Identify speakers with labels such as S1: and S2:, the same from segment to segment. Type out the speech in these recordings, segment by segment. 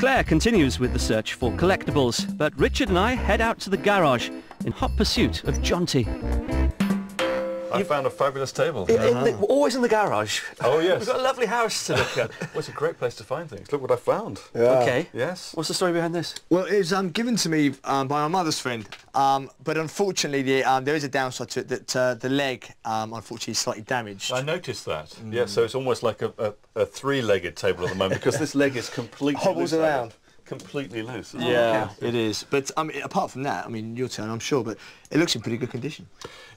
S1: Claire continues with the search for collectibles, but Richard and I head out to the garage in hot pursuit of Jonty.
S2: I found a fabulous table.
S1: Always in the garage.
S2: Oh, yes.
S1: We've got a lovely house to look at.
S2: Well, it's a great place to find things. Look what I found.
S3: Yeah.
S1: Okay.
S2: Yes.
S1: What's the story behind this?
S3: Well, it was given to me by my mother's friend, but unfortunately there is a downside to it, that the leg, unfortunately, is slightly damaged.
S2: I noticed that. Yeah, so it's almost like a three-legged table at the moment because this leg is completely
S3: Hobbles
S2: loose.
S3: around.
S2: Completely loose.
S3: Yeah, it is. But apart from that, I mean, your turn, I'm sure, but it looks in pretty good condition.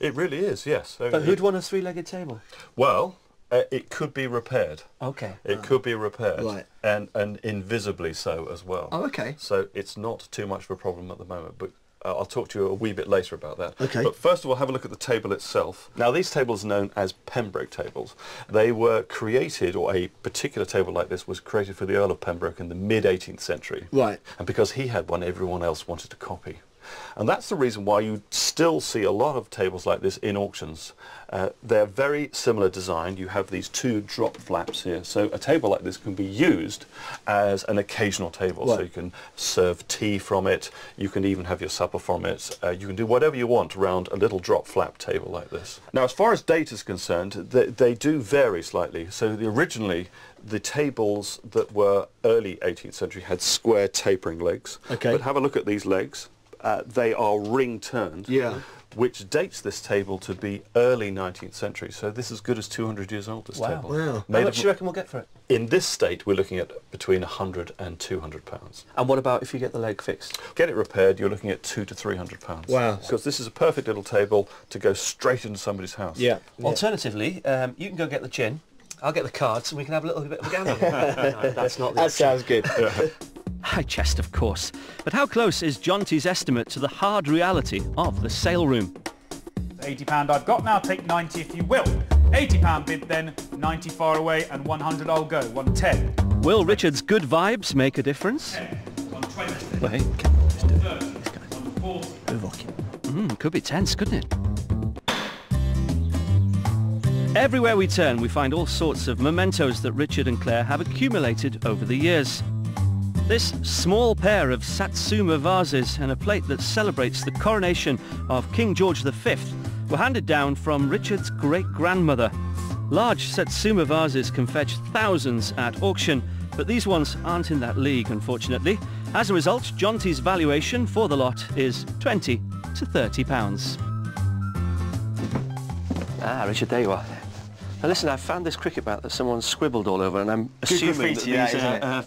S2: It really is, yes.
S1: But who'd want a three-legged table?
S2: Well, it could be repaired.
S1: Okay.
S2: It could be repaired.
S3: Right.
S2: And invisibly so as well.
S3: Oh, okay.
S2: So it's not too much of a problem at the moment, but I'll talk to you a wee bit later about that.
S3: Okay.
S2: But first of all, have a look at the table itself. Now, these tables are known as Pembroke tables. They were created, or a particular table like this was created for the Earl of Pembroke in the mid-18th century.
S3: Right.
S2: And because he had one, everyone else wanted to copy. And that's the reason why you still see a lot of tables like this in auctions. They're very similar design. You have these two drop flaps here. So a table like this can be used as an occasional table.
S3: Right.
S2: So you can serve tea from it. You can even have your supper from it. You can do whatever you want around a little drop flap table like this. Now, as far as date is concerned, they do vary slightly. So originally, the tables that were early 18th century had square tapering legs.
S3: Okay.
S2: But have a look at these legs. They are ring-turned,
S3: Yeah.
S2: which dates this table to be early 19th century. So this is as good as 200 years old, this table.
S3: Wow.
S1: How much do you reckon we'll get for it?
S2: In this state, we're looking at between 100 and 200 pounds.
S1: And what about if you get the leg fixed?
S2: Get it repaired, you're looking at 200 to 300 pounds.
S3: Wow.
S2: Because this is a perfect little table to go straight into somebody's house.
S3: Yeah.
S1: Alternatively, you can go get the gin, I'll get the cards, and we can have a little bit of a gamble. No, that's not the
S3: That
S1: option.
S3: sounds good.
S1: High chest, of course. But how close is Jonty's estimate to the hard reality of the sale room?
S4: £80 I've got now, take 90 if you will. £80 bid then, 90 far away, and 100 I'll go, 110.
S1: Will Richard's good vibes make a difference?
S4: 120.
S1: Well, hey, let's do it.
S4: 140.
S1: Could be tense, couldn't it? Everywhere we turn, we find all sorts of mementos that Richard and Claire have accumulated over the years. This small pair of Satsuma vases and a plate that celebrates the coronation of King George V were handed down from Richard's great-grandmother. Large Satsuma vases can fetch thousands at auction, but these ones aren't in that league, unfortunately. As a result, Jonty's valuation for the lot is £20 to £30. Ah, Richard, there you are. Now listen, I've found this cricket bat that someone scribbled all over, and I'm assuming that
S3: graffiti, that,
S1: these
S3: isn't
S1: are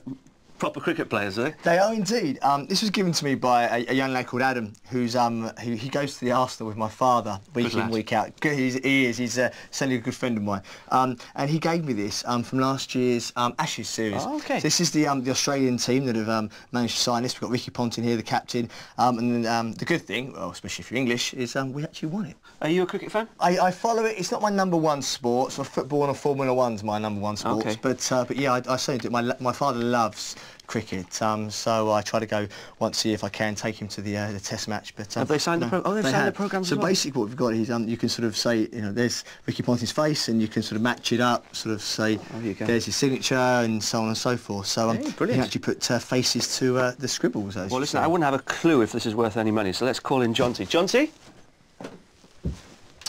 S1: proper cricket players, are they?
S3: They are indeed. This was given to me by a young lad called Adam, who's he goes to the Arsenal with my father week in, week out. He is. He's certainly a good friend of mine. And he gave me this from last year's Ashes series.
S1: Oh, okay.
S3: So this is the Australian team that have managed to sign this. We've got Ricky Ponting here, the captain. And then, the good thing, well, especially if you're English, is we actually won it.
S1: Are you a cricket fan?
S3: I follow it. It's not my number one sport. So football and Formula One's my number one sport.
S1: Okay.
S3: But yeah, I certainly do. My father loves cricket, so I try to go once a year if I can, take him to the test match. But
S1: have they signed the program? Oh, they've signed the programmes
S3: So
S1: as well?
S3: basically what we've got is you can sort of say, there's Ricky Ponting's face, and you can sort of match it up, sort of say
S1: you go.
S3: there's his signature, and so on and so forth. So
S1: Hey,
S3: you
S1: brilliant.
S3: can actually put faces to the scribbles. As
S1: Well,
S3: you
S1: listen,
S3: say.
S1: I wouldn't have a clue if this is worth any money, so let's call in Jonty. Jonty?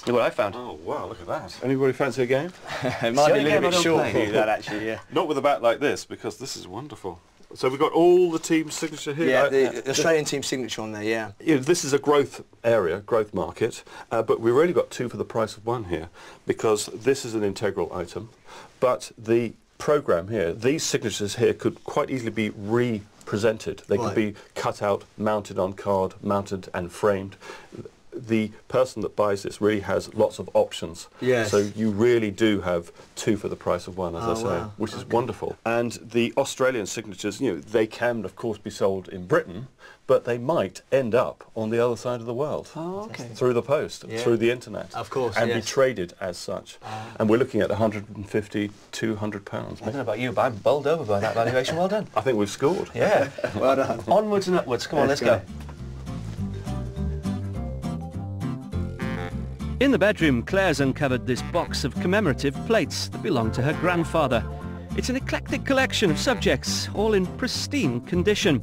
S1: Look what I found.
S2: Oh, wow, look at that. Anybody fancy a game?
S3: It might be a
S1: only
S3: little
S1: game I
S3: bit
S1: don't
S3: short
S1: play.
S3: for you, that actually, yeah.
S2: Not with a bat like this, because this is wonderful. So we've got all the team's signature here.
S3: Yeah, the Australian team signature on there, yeah.
S2: This is a growth area, growth market, but we've really got two for the price of one here, because this is an integral item, but the programme here, these signatures here could quite easily be represented. They could be cut out, mounted on card, mounted and framed. The person that buys this really has lots of options.
S3: Yes.
S2: So you really do have two for the price of one, as I say,
S3: wow.
S2: which is wonderful. And the Australian signatures, they can, of course, be sold in Britain, but they might end up on the other side of the world.
S1: Oh, okay.
S2: Through the post, through the internet.
S3: Of course,
S2: and be
S3: yes.
S2: traded as such. And we're looking at 150, 200 pounds.
S1: I don't know about you, but I'm bowled over by that valuation. Well done.
S2: I think we've scored.
S1: Yeah.
S3: Well done.
S1: Onwards and upwards. Come on, let's go. In the bedroom, Claire's uncovered this box of commemorative plates that belonged to her grandfather. It's an eclectic collection of subjects, all in pristine condition.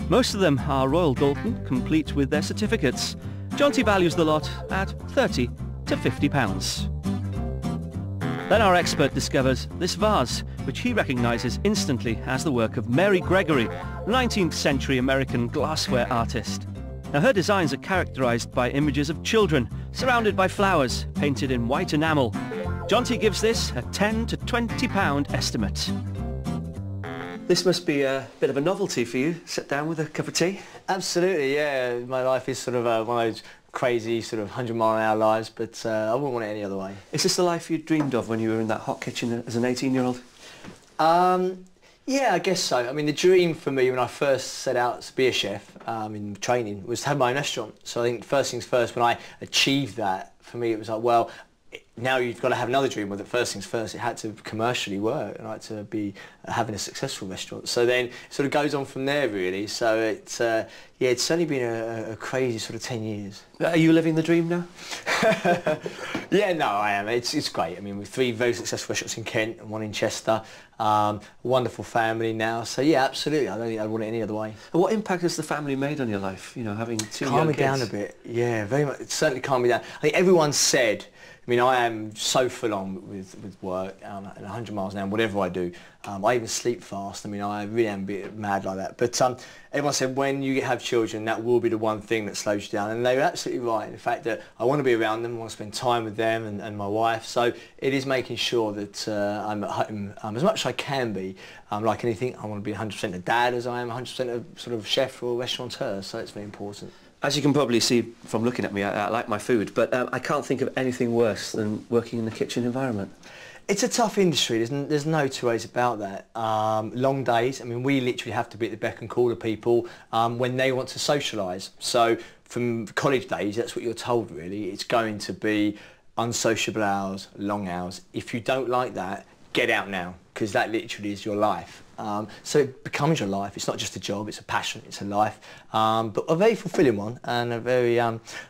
S1: Most of them are Royal Doulton, complete with their certificates. Jonty values the lot at £30 to £50. Then our expert discovers this vase, which he recognises instantly as the work of Mary Gregory, 19th century American glassware artist. Now her designs are characterised by images of children, surrounded by flowers, painted in white enamel. Jonty gives this a £10 to £20 estimate. This must be a bit of a novelty for you. Sit down with a cup of tea.
S3: Absolutely, yeah. My life is sort of one of those crazy sort of 100-mile-an-hour lives, but I wouldn't want it any other way.
S1: Is this the life you dreamed of when you were in that hot kitchen as an 18-year-old?
S3: Yeah, I guess so. I mean, the dream for me when I first set out to be a chef in training was to have my own restaurant. So I think first things first, when I achieved that, for me it was like, well, now you've got to have another dream. Well, the first things first, it had to commercially work, and I had to be having a successful restaurant. So then it sort of goes on from there, really. So it's yeah, it's certainly been a crazy sort of 10 years.
S1: Are you living the dream now?
S3: Yeah, no, I am. It's great. I mean, with 3 very successful restaurants in Kent and 1 in Chester. Wonderful family now. So yeah, absolutely. I don't think I'd want it any other way.
S1: And what impact has the family made on your life? You know, having 2 young kids.
S3: Calm me down a bit. Yeah, very much. It certainly calmed me down. I think everyone said, I mean, I am so full on with work, and 100 miles an hour, whatever I do. I even sleep fast. I mean, I really am a bit mad like that. But everyone said when you have children, that will be the one thing that slows you down. And they were absolutely right. The fact that I want to be around them, I want to spend time with them and my wife. So it is making sure that I'm at home as much as I can be. Like anything, I want to be 100% a dad as I am 100% a sort of chef or restaurateur. So it's very important.
S1: As you can probably see from looking at me, I like my food, but I can't think of anything worse than working in the kitchen environment.
S3: It's a tough industry, there's no 2 ways about that. Long days, I mean, we literally have to be at the beck and call of people when they want to socialise. So from college days, that's what you're told really. It's going to be unsociable hours, long hours. If you don't like that, get out now, because that literally is your life. So it becomes your life. It's not just a job, it's a passion, it's a life. But a very fulfilling one, and a very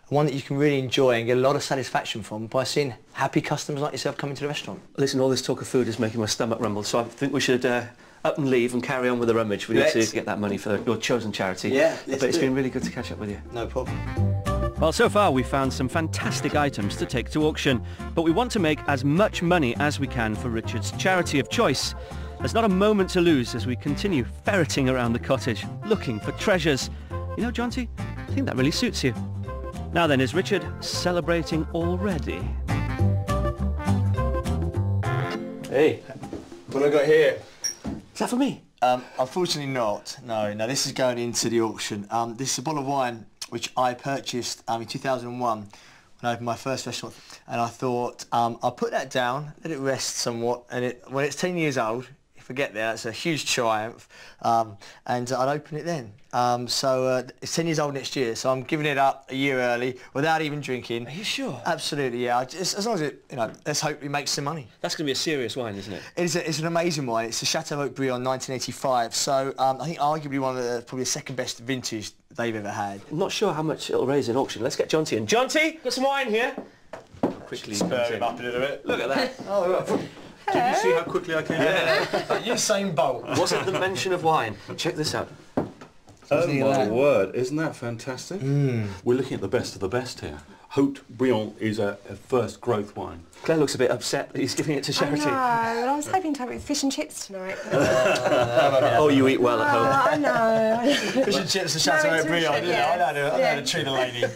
S3: one that you can really enjoy and get a lot of satisfaction from by seeing happy customers like yourself coming to the restaurant.
S1: Listen, all this talk of food is making my stomach rumble, so I think we should up and leave and carry on with the rummage. We need to get that money for your chosen charity.
S3: Yeah,
S1: but it's been really good to catch up with you.
S3: No problem.
S1: Well, so far we've found some fantastic items to take to auction, but we want to make as much money as we can for Richard's charity of choice. There's not a moment to lose as we continue ferreting around the cottage, looking for treasures. You know, Jonty, I think that really suits you. Now then, is Richard celebrating already?
S3: Hey, what have I got here?
S1: Is that for me?
S3: Unfortunately not. No, this is going into the auction. This is a bottle of wine which I purchased in 2001 when I opened my first restaurant, and I thought I'll put that down, let it rest somewhat, and when it's 10 years old, if I get there, it's a huge triumph, and I'd open it then. So it's 10 years old next year, so I'm giving it up a year early without even drinking.
S1: Are you sure?
S3: Absolutely, yeah. As long as it, let's hope it makes some money.
S1: That's going to be a serious wine, isn't it?
S3: It's an amazing wine. It's a Chateau Haut-Brion 1985, so I think arguably one of probably the second best vintage they've ever had.
S1: I'm not sure how much it'll raise in auction. Let's get Jonty in. Jonty, got some wine here. Quickly
S2: spur him up a little bit.
S1: Look at that.
S3: Oh, look.
S2: Did you see how quickly I came in?
S3: Usain Bolt.
S1: Wasn't the mention of wine. Check this out.
S2: Oh my word, isn't that fantastic? We're looking at the best of the best here. Haut-Brion is a first growth wine.
S1: Claire looks a bit upset that he's giving it to charity.
S5: I know, and I was hoping to have it with fish and chips tonight.
S1: Oh, you eat well at home.
S5: I know.
S3: Fish and chips and Chateau Haut-Brion, I know how to treat a lady.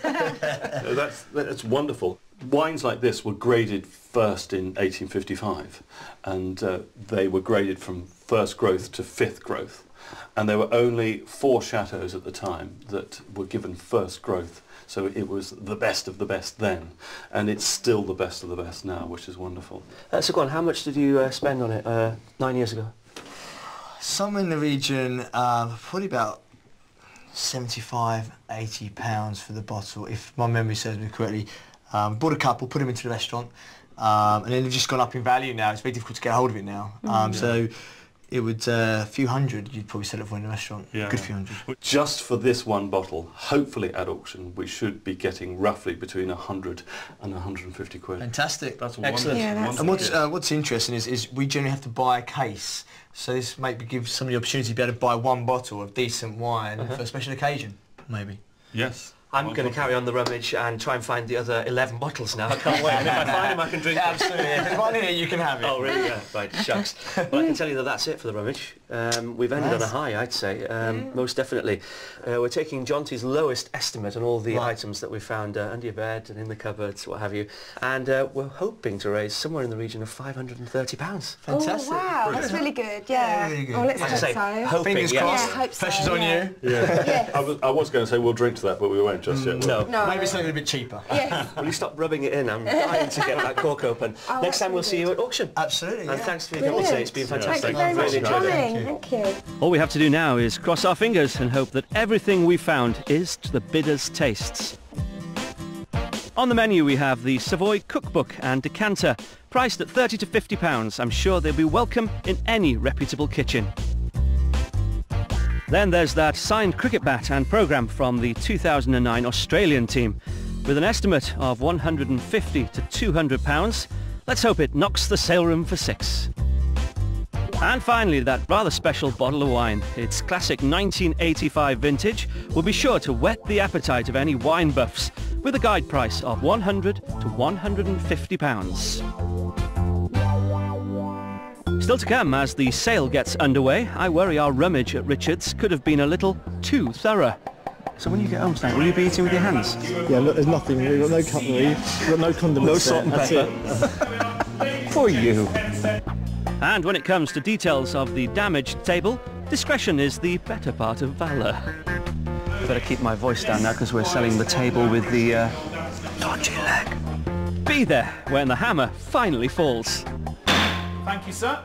S2: That's wonderful. Wines like this were graded first in 1855, and they were graded from first growth to fifth growth. And there were only 4 chateaux at the time that were given first growth. So it was the best of the best then, and it's still the best of the best now, which is wonderful.
S1: So go on, how much did you spend on it 9 years ago?
S3: Somewhere in the region, probably about £75, £80 for the bottle, if my memory serves me correctly. Bought a couple, put them into the restaurant, and then they've just gone up in value now. It's very difficult to get hold of it now. So it would a few hundred. You'd probably sell it for in a restaurant.
S2: Yeah.
S3: Good few hundred.
S2: Just for this one bottle, hopefully at auction, we should be getting roughly between 100 and 150 quid.
S3: Fantastic.
S2: That's
S3: excellent.
S5: Yeah, that's
S3: and what's interesting is we generally have to buy a case, so this maybe gives somebody the opportunity to be able to buy one bottle of decent wine for a special occasion, maybe.
S2: Yes.
S1: I'm going to carry on the rummage and try and find the other 11 bottles now. I can't wait. And if I find them, I can drink them.
S3: Absolutely. If there's one in it, you can have it.
S1: Oh, really? Yeah. Right, shucks. Well, I can tell you that that's it for the rummage. We've ended on a high, I'd say, most definitely. We're taking Jonty's lowest estimate on all the items that we found under your bed and in the cupboards, what have you. And we're hoping to raise somewhere in the region of £530.
S3: Fantastic.
S5: Oh, wow,
S3: Brilliant.
S5: that's really good, yeah.
S3: Really good.
S5: Oh, let's
S1: Like I
S5: hope
S1: say,
S5: so.
S1: hoping,
S3: Fingers
S1: yes.
S3: crossed.
S5: Yeah, hope so,
S3: Pressure's on
S5: yeah.
S3: you.
S2: Yeah. I was going to say we'll drink to that, but we won't just yet.
S1: No.
S5: No.
S3: Maybe something a bit cheaper.
S5: Yes.
S1: Will you stop rubbing it in? I'm dying to get that cork open.
S5: Oh,
S1: Next time we'll see you at auction.
S3: Absolutely.
S1: And
S3: yeah.
S1: thanks for your company today. It's been fantastic.
S5: Thank you very much
S1: Really
S5: for
S1: enjoyed it.
S5: coming. Thank you.
S1: All we have to do now is cross our fingers and hope that everything we found is to the bidder's tastes. On the menu we have the Savoy Cookbook and Decanter, priced at £30 to £50. I'm sure they'll be welcome in any reputable kitchen. Then there's that signed cricket bat and programme from the 2009 Australian team. With an estimate of £150 to £200, let's hope it knocks the sale room for 6. And finally, that rather special bottle of wine. Its classic 1985 vintage will be sure to whet the appetite of any wine buffs, with a guide price of £100 to £150. Still to come as the sale gets underway, I worry our rummage at Richard's could have been a little too thorough. So when you get home tonight, will you be eating with your hands?
S6: Yeah, look, there's nothing. We've got no cutlery. We've got no condiments.
S1: No salt and
S6: That's
S1: pepper.
S6: it.
S1: For you. And when it comes to details of the damaged table, discretion is the better part of valour. I better keep my voice down now because we're selling the table with the dodgy leg. Be there when the hammer finally falls.
S4: Thank you, sir.